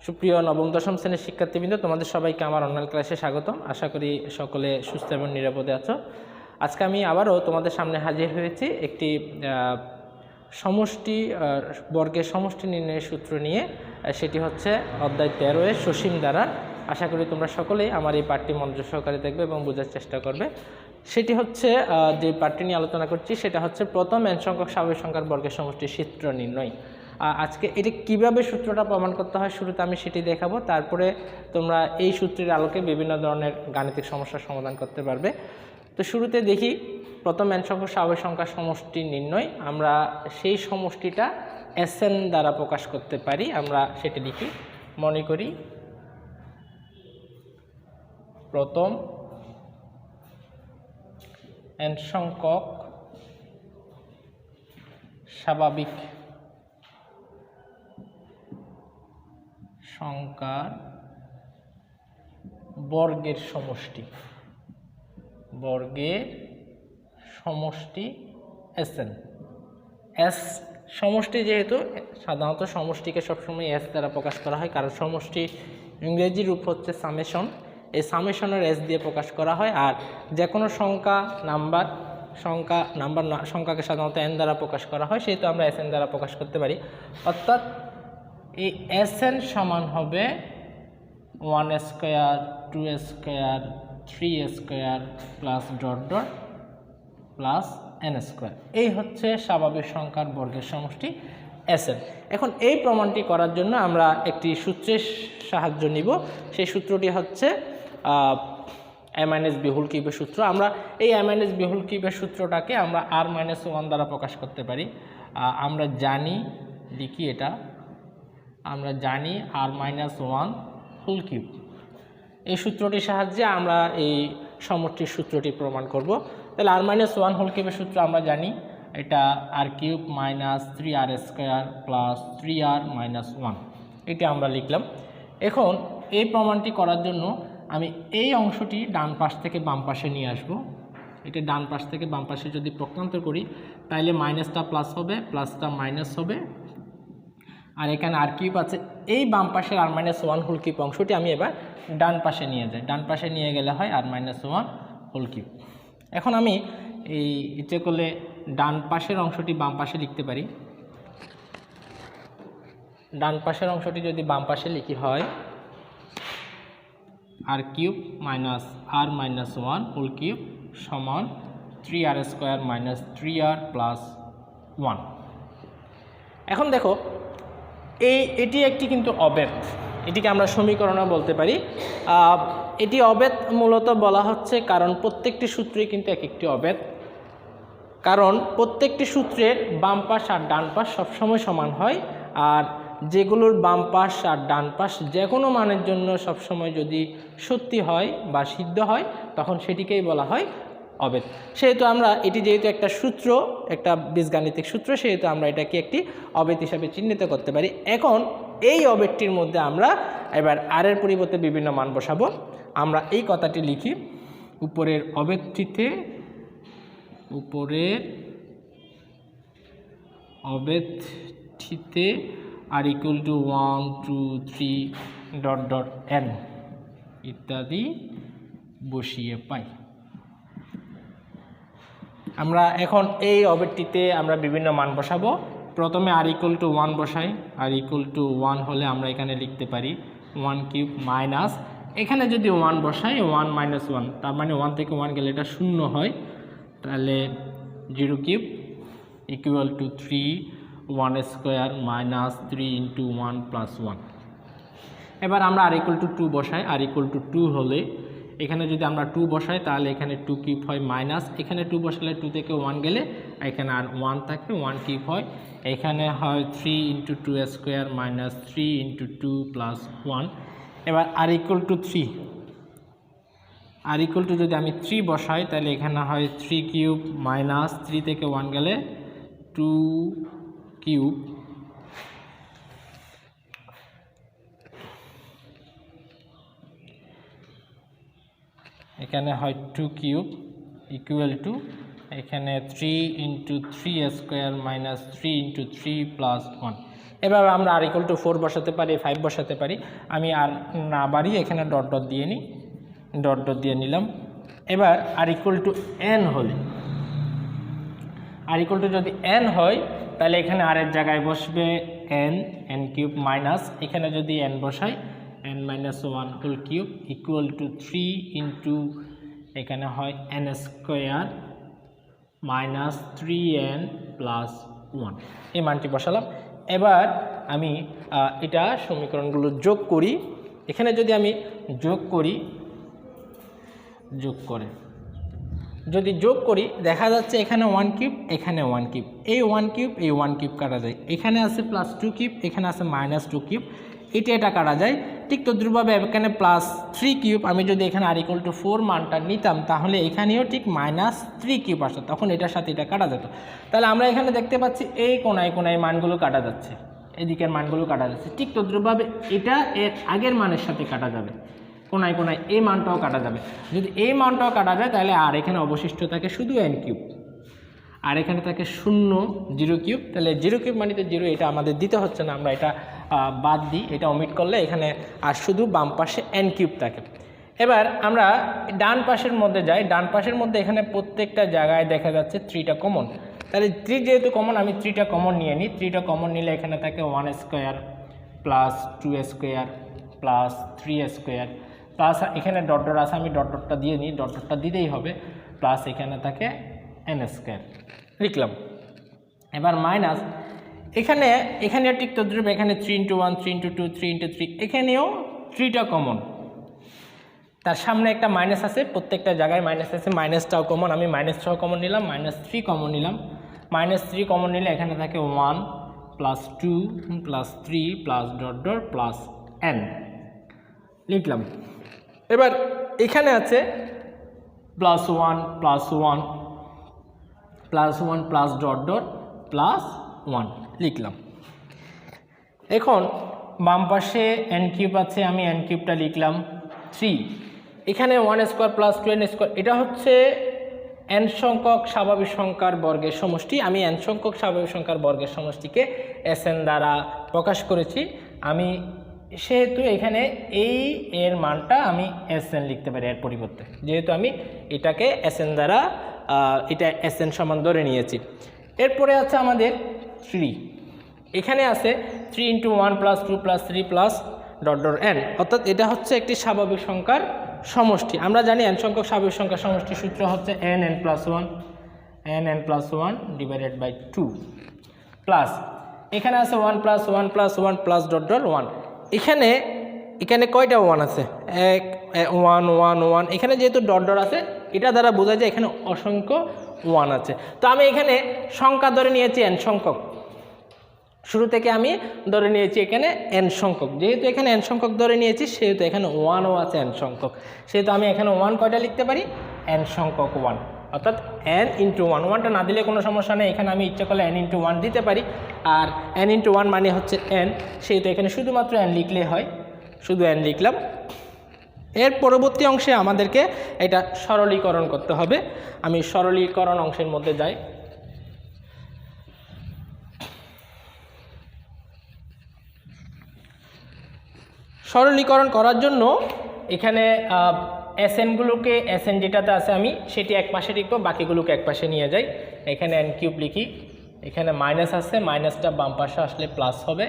সুপ্রিয় নবম দশম শ্রেণীর শিক্ষার্থীবৃন্দ, তোমাদের সবাইকে আমার অনলাইন ক্লাসে স্বাগতম। আশা করি সকলে সুস্থ এবং নিরাপদে আছো। আজকে আমি আবারও তোমাদের সামনে হাজির হয়েছি একটি সমষ্টি বর্গের সমষ্টি নির্ণয়ের সূত্র নিয়ে। সেটি হচ্ছে অধ্যায় 13-এর সসীম দ্বারা। আশা করি তোমরা সকলেই আমার এই পাঠটি মনোযোগ সহকারে দেখবে এবং বোঝার চেষ্টা করবে। সেটি হচ্ছে যে পাঠটি নিয়ে আলোচনা করছি সেটা হচ্ছে প্রথম n সংখ্যক স্বাভাবিক সংখ্যার বর্গের সমষ্টির সূত্র নির্ণয়। আজকে এটি কিভাবে সূত্রটা প্রমাণ করতে হয় শুরুতে আমি সেটি দেখাবো, তারপরে তোমরা এই সূত্রের আলোকে বিভিন্ন ধরনের গাণিতিক সমস্যার সমাধান করতে পারবে। তো শুরুতে দেখি প্রথম n সংখ্যক স্বাভাবিক সংখ্যার সমষ্টি নির্ণয়। আমরা সেই সমষ্টিটা Sn দ্বারা প্রকাশ করতে পারি। আমরা সেটি লিখি। মনে করি প্রথম n সংখ্যক স্বাভাবিক সংখ্যার বর্গের সমষ্টি Sn। S সমষ্টি, যেহেতু সাধারণত সমষ্টিকে সবসময় S দ্বারা প্রকাশ করা হয়, কারণ সমষ্টি ইংরেজি রূপ হচ্ছে সামেশন। এই সামেশনের S দিয়ে প্রকাশ করা হয়। আর যে কোনো সংখ্যাকে সাধারণত n দ্বারা প্রকাশ করা হয়, সেহেতু আমরা Sn দ্বারা প্রকাশ করতে পারি। অর্থাৎ এই Sn সমান হবে 1 square 2 square 3 square plus dot dot plus n square. এই হচ্ছে স্বাভাবিক সংখ্যার বর্গের সমষ্টি Sn। এখন এই প্রমাণটি করার জন্য আমরা একটি সূত্রের সাহায্য নিব। সেই সূত্রটি হচ্ছে a - b হোল কিউবের সূত্র। আমরা এই a - b হোল কিউবের সূত্রটাকে আমরা r-1 দ্বারা প্রকাশ করতে পারি। আমরা জানি, লিখি এটা, আমরা জানি r-1 হোল কিউব। এই সূত্রটির সাহায্যে আমরা এই সমষ্টির সূত্রটি প্রমাণ করব। তাহলে r-1 হোল কিউবের সূত্র আমরা জানি, এটা r cube minus 3r square plus 3r - 1। এটা আমরা লিখলাম। এখন এই প্রমাণটি করার জন্য আমি এই অংশটি ডান পাশ থেকে বাম পাশে নিয়ে আসব। এটা ডান পাশ থেকে বাম পাশে যদি পক্ষান্তর করি, তাহলে মাইনাসটা প্লাস হবে, প্লাসটা মাইনাস হবে। আর এখানে আর কিউব আছে। এই বাম পাশের r-1 হোল কিউব অংশটি আমি এবার ডান পাশে নিয়ে যাই। ডান পাশে নিয়ে গেলে হয় r-1 হোল কিউব। এখন আমি এই ইচ্ছে করলে ডান পাশের অংশটি বাম পাশে লিখতে পারি। ডান পাশের অংশটি যদি বাম পাশে লিখি হয় r cube minus r-1 whole cube সমান 3r square minus 3r plus 1। এখন দেখো, এটি একটি কিন্তু অবেদ। এটিকে আমরা সমীকরণও বলতে পারি। এটি অবেদ মূলত বলা হচ্ছে কারণ প্রত্যেকটি সূত্রই কিন্তু এক একটি অবেদ। কারণ প্রত্যেকটি সূত্রের বাম পাশ আর ডান পাশ সবসময় সমান হয়। আর যেগুলোর বাম পাশ আর ডান পাশ যে কোনো মানের জন্য সবসময় যদি সত্যি হয় বা সিদ্ধ হয়, তখন সেটিকেই বলা হয় অবেদ। সেহেতু আমরা এটি যেহেতু একটা সূত্র, একটা বীজগাণিতিক সূত্র, সেহেতু আমরা এটাকে একটি অবেদ হিসাবে চিহ্নিত করতে পারি। এখন এই অবেদটির মধ্যে আমরা এবার আর এর পরিবর্তে বিভিন্ন মান বসাবো। আমরা এই কথাটি লিখি, উপরের অবেদটিতে r equal to 1 2 3 dot dot n ইত্যাদি বসিয়ে পাই। আমরা এখন এই অবেদটিতে আমরা বিভিন্ন মান বসাবো। প্রথমে r ইকুয়াল টু 1 বসাই। r ইকুয়াল টু 1 হলে আমরা এখানে লিখতে পারি 1 কিউব মাইনাস, এখানে যদি 1 বসাই 1 - 1, তার মানে 1 থেকে 1 গেলে এটা 0 হয়। তাহলে 0 cube equal to 3 1 square minus 3 into 1 plus 1। এবার আমরা r ইকুয়াল টু 2 বসাই। r ইকুয়াল টু 2 হলে এখানে যদি আমরা 2 বসাই, তাহলে এখানে 2 কিউব হয় মাইনাস, এখানে 2 বসালে 2 থেকে 1 গেলে এখানে আর 1 থাকে, 1 কিউব হয়। এখানে হয় 3 into 2 square minus 3 into 2 plus 1। এবার r equal to 3, r equal to যদি আমি 3 বসাই, তাহলে এখানে হয় 3 কিউব মাইনাস 3 থেকে 1 গেলে 2 কিউব, এখানে হয় 2 কিউব ইকুয়াল টু এখানে 3 into 3 square minus 3 into 3 plus 1। এভাবে আমরা আর ইকুয়াল টু 4 বসাতে পারি, 5 বসাতে পারি। আমি আর না বাড়িয়ে এখানে ডট ডট দিয়ে নিই, ডট ডট দিয়ে নিলাম। এবার আর ইকুয়াল টু n হলে, আর ইকুয়াল টু যদি n হয় তাহলে এখানে আর এর জায়গায় বসবে n কিউব মাইনাস, এখানে যদি n বসাই n minus 1 whole cube equal to 3 into এখানে হয় n square minus 3n plus 1, এই মানটি বসালাম। এবার আমি এটা সমীকরণগুলো যোগ করি। এখানে যদি আমি যোগ করি, যদি যোগ করি দেখা যাচ্ছে এখানে 1 কিউব, এখানে 1 কিউব, এই 1 কিউব এই 1 কিউব কাটা যায়, এখানে আছে প্লাস 2 কিউব, এখানে আছে মাইনাস 2 কিউব, এটা কাটা যায়। ঠিক তদ্রুপভাবে এখানে প্লাস 3 কিউব, আমি যদি এখানে আর ইকুয়াল টু 4 মানটা নিতাম তাহলে এখানেও ঠিক মাইনাস 3 কিউব আসতো, তখন এটার সাথে এটা কাটা যেত। তাহলে আমরা এখানে দেখতে পাচ্ছি এই কোনায় কোনায় মানগুলো কাটা যাচ্ছে, এদিকের মানগুলো কাটা যাচ্ছে। ঠিক তদ্রুপভাবে এটা এর আগের মানের সাথে কাটা যাবে, কোনায় কোনায় এই মানটাও কাটা যাবে। যদি এই মানটাও কাটা যায় তাহলে আর এখানে অবশিষ্ট থাকে শুধু n কিউব, আর এখানে থাকে 0 0 কিউব। তাহলে 0 কিউব মানে তো 0, এটা আমাদের দিতে হচ্ছে না, আমরা এটা বাদ দিই, এটা ওমিট করলে এখানে আর শুধু বাম পাশে n কিউব থাকে। এবার আমরা ডান পাশের মধ্যে যাই, ডান পাশের মধ্যে এখানে প্রত্যেকটা জায়গায় দেখা যাচ্ছে 3টা কমন। তাহলে 3 যেহেতু কমন, আমি 3টা কমন নিয়ে নিই। 3টা কমন নিলে এখানে থাকে 1 square plus 2 square plus 3 square plus এখানে ডট ডট আছে, আমি ডট ডটটা দিয়ে নিই, ডট ডটটা দিতেই হবে, প্লাস এখানে থাকে n স্কোয়ার লিখলাম। এবার মাইনাস এখানে ঠিক তদ্রুপ এখানে 3 ইন্টু 1 3 ইন্টু 2 3 ইন্টু 3, এখানেও 3টা কমন, তার সামনে একটা মাইনাস আছে, প্রত্যেকটা জায়গায় মাইনাস আছে, মাইনাসটাও কমন, আমি মাইনাস 6 কমন নিলাম, মাইনাস 3 কমন নিলাম। মাইনাস 3 কমন নিলে এখানে থাকে 1 plus 2 plus 3 plus dot dot plus n লিখলাম। এবার এখানে আছে plus 1 plus 1 plus 1 plus dot dot plus 1 লিখলাম। এখন বাম পাশে n কিউব আছে, আমি n কিউবটা লিখলাম 3, এখানে 1 স্কোয়ার প্লাস 2n স্কোয়ার, এটা হচ্ছে n সংখ্যক স্বাভাবিক সংখ্যার বর্গের সমষ্টি। আমি n সংখ্যক স্বাভাবিক সংখ্যার বর্গের সমষ্টিকে Sn দ্বারা প্রকাশ করেছি, আমি সেহেতু এখানে এই এর মানটা আমি Sn লিখতে পারি এর পরিবর্তে, যেহেতু আমি এটাকে Sn দ্বারা এটা Sn সমান ধরে নিয়েছি। এরপরে আছে আমাদের 3, এখানে আছে 3 into 1 plus 2 plus 3 plus dot dot n, অর্থাৎ এটা হচ্ছে একটি স্বাভাবিক সংখ্যার সমষ্টি। আমরা জানি n সংখ্যক স্বাভাবিক সংখ্যার সমষ্টির সূত্র হচ্ছে n plus 1 divided by 2 plus এখানে আছে 1 plus 1 plus 1 plus dot dot 1, এখানে কয়টা 1 আছে, 1 1 1, এখানে যেহেতু ডট ডট আছে এটা দ্বারা বোঝা যায় এখানে অসংখ্য 1 আছে। তো আমি এখানে সংখ্যা ধরে নিয়েছি n সংখ্যক, শুরু থেকে আমি ধরে নিয়েছি এখানে n সংখ্যক, যেহেতু এখানে n সংখ্যক ধরে নিয়েছি সেহেতু এখানে 1ও আছে n সংখ্যক, সেহেতু আমি এখানে 1 কয়টা লিখতে পারি, n সংখ্যক 1, অর্থাৎ n ইন্টু 1, 1টা না দিলে কোনো সমস্যা নেই, এখানে আমি ইচ্ছা করলে n ইন্টু 1 দিতে পারি, আর n ইন্টু 1 মানে হচ্ছে n, সেহেতু এখানে শুধুমাত্র n লিখলেই হয়, শুধু n লিখলাম। এর পরবর্তী অংশে আমাদেরকে এটা সরলীকরণ করতে হবে, আমি সরলীকরণ অংশের মধ্যে যাই। সরলীকরণ করার জন্য এখানে Snগুলোকে Sn যেটাতে আছে আমি সেটি এক পাশে লিখবো, বাকিগুলোকে এক পাশে নিয়ে যাই। এখানে n কিউব লিখি, এখানে মাইনাস আছে, মাইনাসটা বাম পাশে আসলে প্লাস হবে,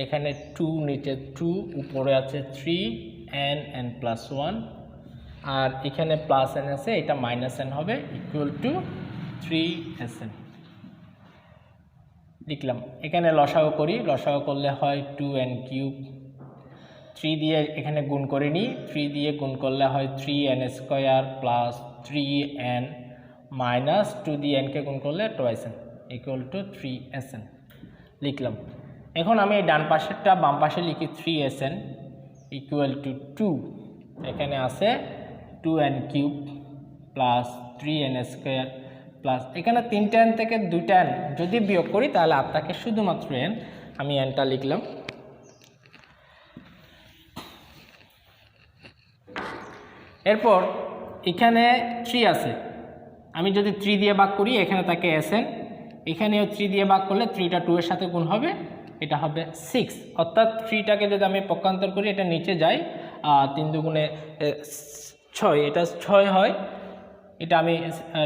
এখানে 2 নিচে 2, উপরে আছে 3 n প্লাস 1, আর এখানে প্লাস n আছে, এটা মাইনাস n হবে, ইকুয়াল টু 3Sn লিখলাম। এখানে লসাগু করি, লসাগু করলে হয় 2n কিউব, 3 দিয়ে এখানে গুণ করে নিই, 3 দিয়ে গুণ করলে হয় 3n square plus 3n minus 2 দিয়ে nকে গুণ করলে 2n ইকুয়াল টু 3Sn লিখলাম। এখন আমি এই ডান পাশেরটা বাম পাশে লিখি 3Sn ইকুয়াল টু 2, এখানে আছে 2n cube plus 3n square plus এখানে 3টা n থেকে 2টা n যদি বিয়োগ করি তাহলে আর থাকে শুধুমাত্র n, আমি nটা লিখলাম। এরপর এখানে 3 আছে, আমি যদি 3 দিয়ে ভাগ করি এখানে থাকে Sn, এখানেও 3 দিয়ে ভাগ করলে 3টা 2 এর সাথে গুণ হবে, এটা হবে 6, অর্থাৎ 3টাকে যদি আমি পক্ষান্তর করি এটা নিচে যায়, 3 দুগুণে 6, এটা 6 হয়, এটা আমি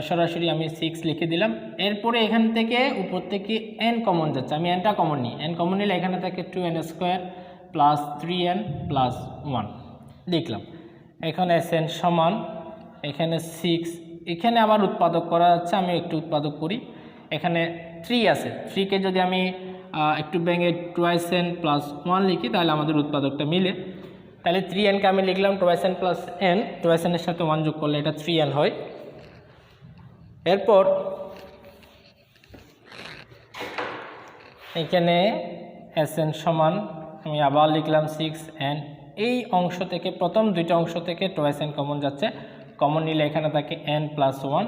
সরাসরি আমি 6 লিখে দিলাম। এরপরে এখান থেকে উপর থেকে n কমন যাচ্ছে, আমি nটা কমন নিই, n কমন নিলে এখানে থাকে 2n² প্লাস 3n প্লাস 1 লিখলাম। এখানে Sn সমান এখানে 6, এখানে আমার উৎপাদক করা যাচ্ছে, আমি একটু উৎপাদক করি। এখানে 3 আছে, 3কে যদি আমি একটু ভেঙে 2n প্লাস 1 লিখি তাহলে আমাদের উৎপাদকটা মিলে। তাহলে 3nকে আমি লিখলাম 2n প্লাস n, 2n এর সাথে 1 যোগ করলে এটা 3n হয়। এরপর এখানে Sn সমান আমি আবার লিখলাম 6n, এই অংশ থেকে প্রথম দুইটা অংশ থেকে 2n কমন যাচ্ছে, কমন নিলে এখানে থাকে n প্লাস 1,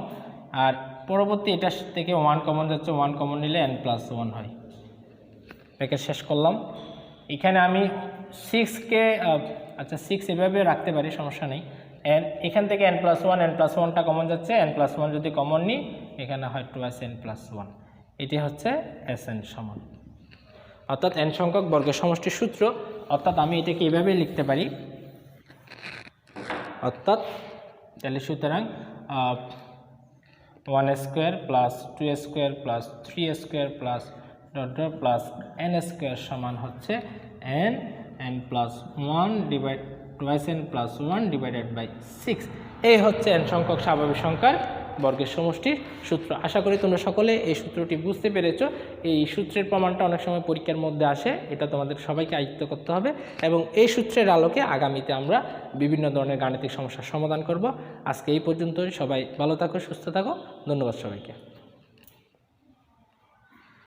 আর পরবর্তী এটা থেকে 1 কমন যাচ্ছে, 1 কমন নিলে n প্লাস 1 হয়। ব্র্যাকেট শেষ করলাম। এখানে আমি 6কে আচ্ছা 6 এভাবে রাখতে পারি, সমস্যা নেই। n এখান থেকে n প্লাস 1টা কমন যাচ্ছে, n প্লাস 1 যদি কমন নিই এখানে হয় 2n প্লাস 1, এটি হচ্ছে Sn সমান, অর্থাৎ n সংখ্যক বর্গের সমষ্টির সূত্র। অর্থাৎ আমি এটাকে এইভাবে লিখতে পারি, অর্থাৎ তাহলে সুতরাং 1² plus 2² plus 3² plus plus n² সমান হচ্ছে n plus 1 divide 2n plus 1 divided by 6। এই হচ্ছে n সংখ্যক স্বাভাবিক সংখ্যার বর্গের সমষ্টির সূত্র। আশা করি তোমরা সকলে এই সূত্রটি বুঝতে পেরেছো। এই সূত্রের প্রমাণটা অনেক সময় পরীক্ষার মধ্যে আসে, এটা তোমাদের সবাইকে আয়ত্ত করতে হবে এবং এই সূত্রের আলোকে আগামীতে আমরা বিভিন্ন ধরনের গাণিতিক সমস্যার সমাধান করব। আজকে এই পর্যন্তই, সবাই ভালো থাকো, সুস্থ থাকো, ধন্যবাদ সবাইকে।